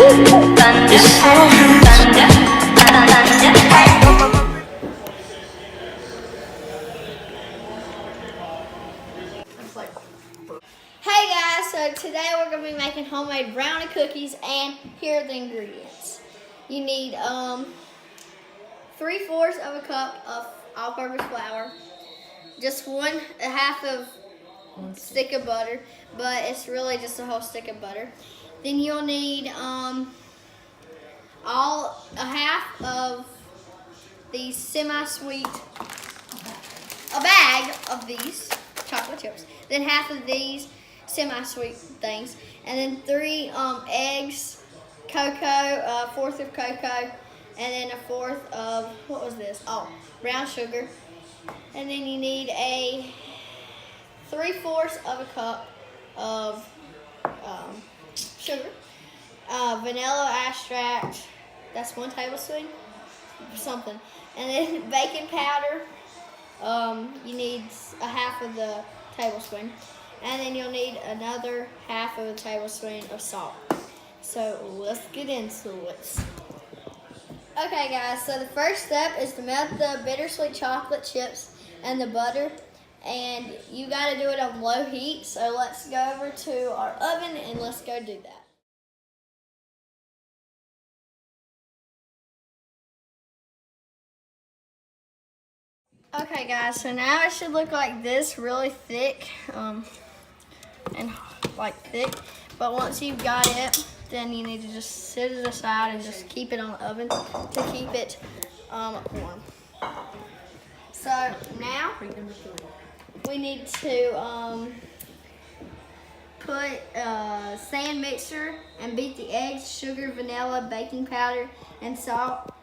Hey guys, so today we're going to be making homemade brownie cookies, and here are the ingredients. You need 3/4 of a cup of all-purpose flour, just a half of stick of butter, but it's really just a whole stick of butter. Then you'll need a half of these semi-sweet, a bag of these chocolate chips, then half of these semi-sweet things, and then 3 eggs, cocoa, 1/4 of cocoa, and then 1/4 of, what was this? Oh, brown sugar. And then you need a 3/4 of a cup of sugar, vanilla extract, that's 1 tablespoon, something, and then baking powder. You need a half of the tablespoon, and then you'll need another half of a tablespoon of salt. So let's get into it. Okay guys, so the first step is to melt the bittersweet chocolate chips and the butter, and you got to do it on low heat. So let's go over to our oven and let's go do that. Okay guys, so now it should look like this, really thick, and like thick. But once you've got it, then you need to just set it aside and just keep it on the oven to keep it warm. So now we need to put sand mixer and beat the eggs, sugar, vanilla, baking powder, and salt,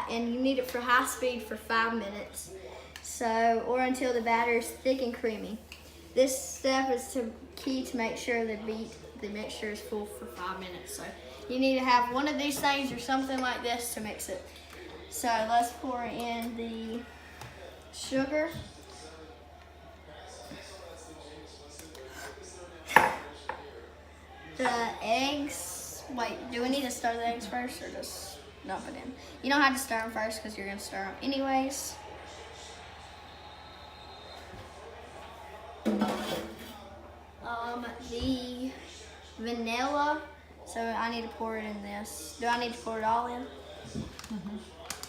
and you need it for high speed for 5 minutes. So, or until the batter is thick and creamy. This step is key to make sure the mixture is full for 5 minutes. So you need to have one of these things or something like this to mix it. So let's pour in the sugar. The eggs, wait, do we need to stir the eggs first or just dump it in? You don't have to stir them first because you're gonna stir them anyways. The vanilla, so I need to pour it in this. Do I need to pour it all in?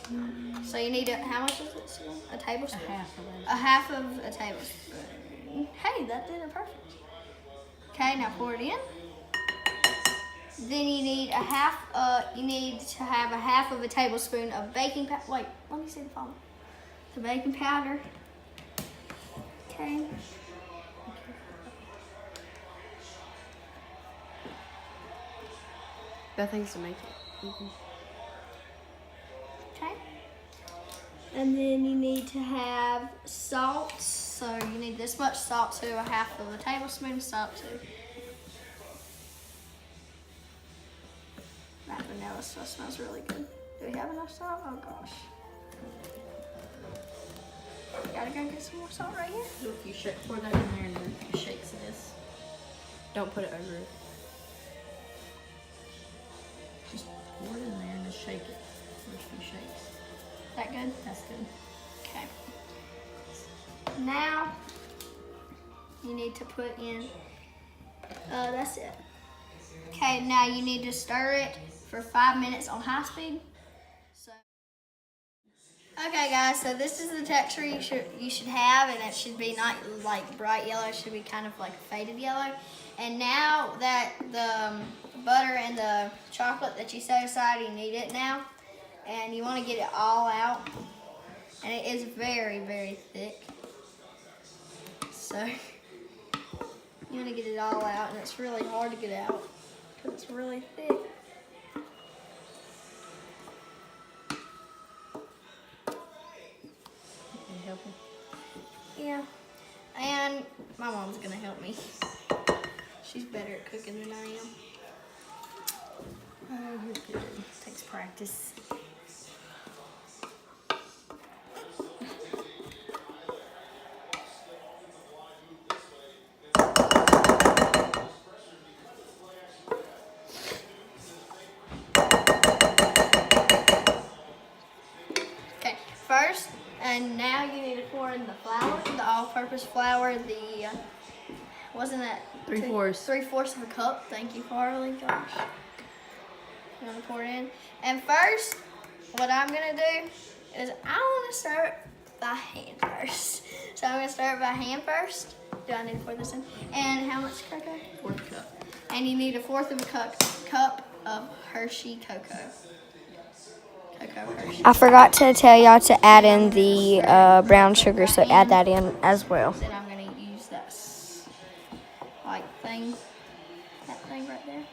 Mm-hmm. So you need how much is it? A tablespoon? A half of a tablespoon. Hey, that did it perfect. Okay, now pour it in. Then you need you need to have a half of a tablespoon of baking powder. Wait, let me see the phone. The baking powder. Okay. That thing's to make it. Mm-hmm. Okay. And then you need to have salt. So you need this much salt to a half of a tablespoon of salt to. That vanilla stuff smells really good. Do we have enough salt? Oh gosh. Gotta go get some more salt right here. So if you pour that in there and then you shake this. Don't put it over it. Just pour it in there and just shake it. First few shakes. That good? That's good. Okay. Now you need to put in. That's it. Okay. Now you need to stir it for 5 minutes on high speed. Okay guys, so this is the texture you should have, and it should be not like bright yellow, it should be kind of like faded yellow. And now that the butter and the chocolate that you set aside, you need it now, and you want to get it all out, and it is very, very thick. So you want to get it all out, and it's really hard to get out because it's really thick. Yeah, and my mom's gonna help me. She's better at cooking than I am. Oh, you're good. It takes practice. all-purpose flour. The wasn't that 3/4. 3/4 of a cup. Thank you, Carly. Gosh. I'm gonna pour it in. And first, what I'm gonna do is I want to start by hand first. So I'm gonna start by hand first. Do I need to pour this in? And how much cocoa? 1/4 cup. And you need 1/4 of a cup of Hershey cocoa. Cocoa Hershey. I forgot to tell y'all to add in the brown sugar, so add that in as well. Then I'm gonna use that like thing, that thing right there.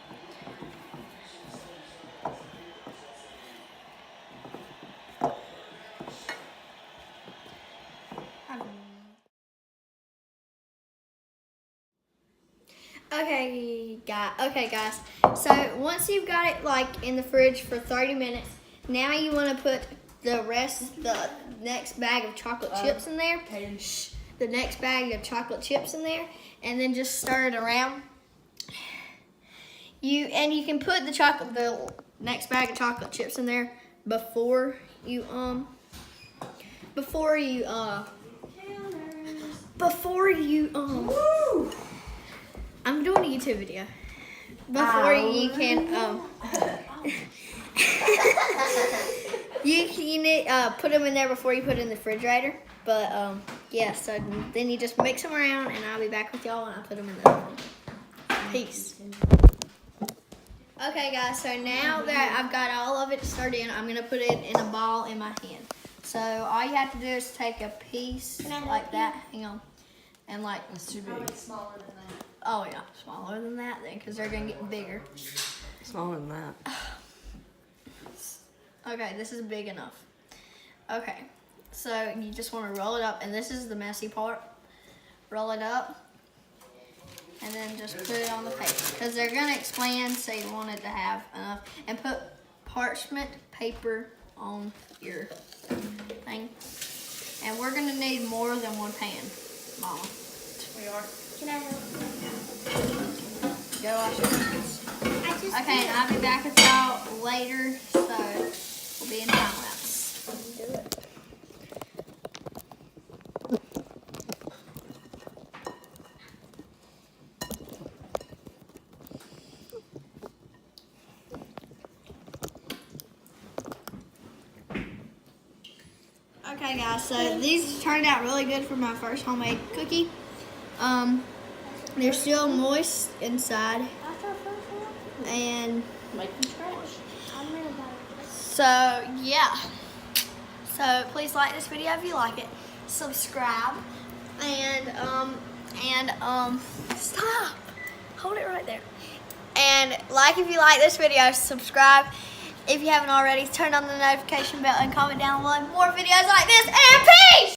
Okay, guys. So once you've got it like in the fridge for 30 minutes, now you want to put the next bag of chocolate chips in there. The next bag of chocolate chips in there, and then just stir it around. You can put the next bag of chocolate chips in there before you I'm doing a YouTube video. Before you can you need put them in there before you put it in the refrigerator. But yeah, so then you just mix them around, and I'll be back with y'all when I put them in the oven. Peace. Okay, guys. So now that I've got all of it stirred in, I'm gonna put it in a ball in my hand. So all you have to do is take a piece like that. Hang on, and like It's too big. oh yeah, smaller than that then, because they're gonna get bigger. Smaller than that. Okay, this is big enough. Okay, so you just want to roll it up, and this is the messy part. Roll it up, and then just put it on the paper, because they're gonna expand, so you want it to have enough. And put parchment paper on your thing. And we're gonna need more than one pan, Mama. We are. Can I help? Go wash your hands. Okay, and I'll be back with y'all later, so we'll be in time lapse. Do it. Okay, guys, so these turned out really good for my first homemade cookie. They're still moist inside, and Make them scratch. so yeah. So please like this video if you like it. Subscribe, and stop. Hold it right there. And like if you like this video. Subscribe if you haven't already. Turn on the notification bell and comment down below more videos like this. And peace.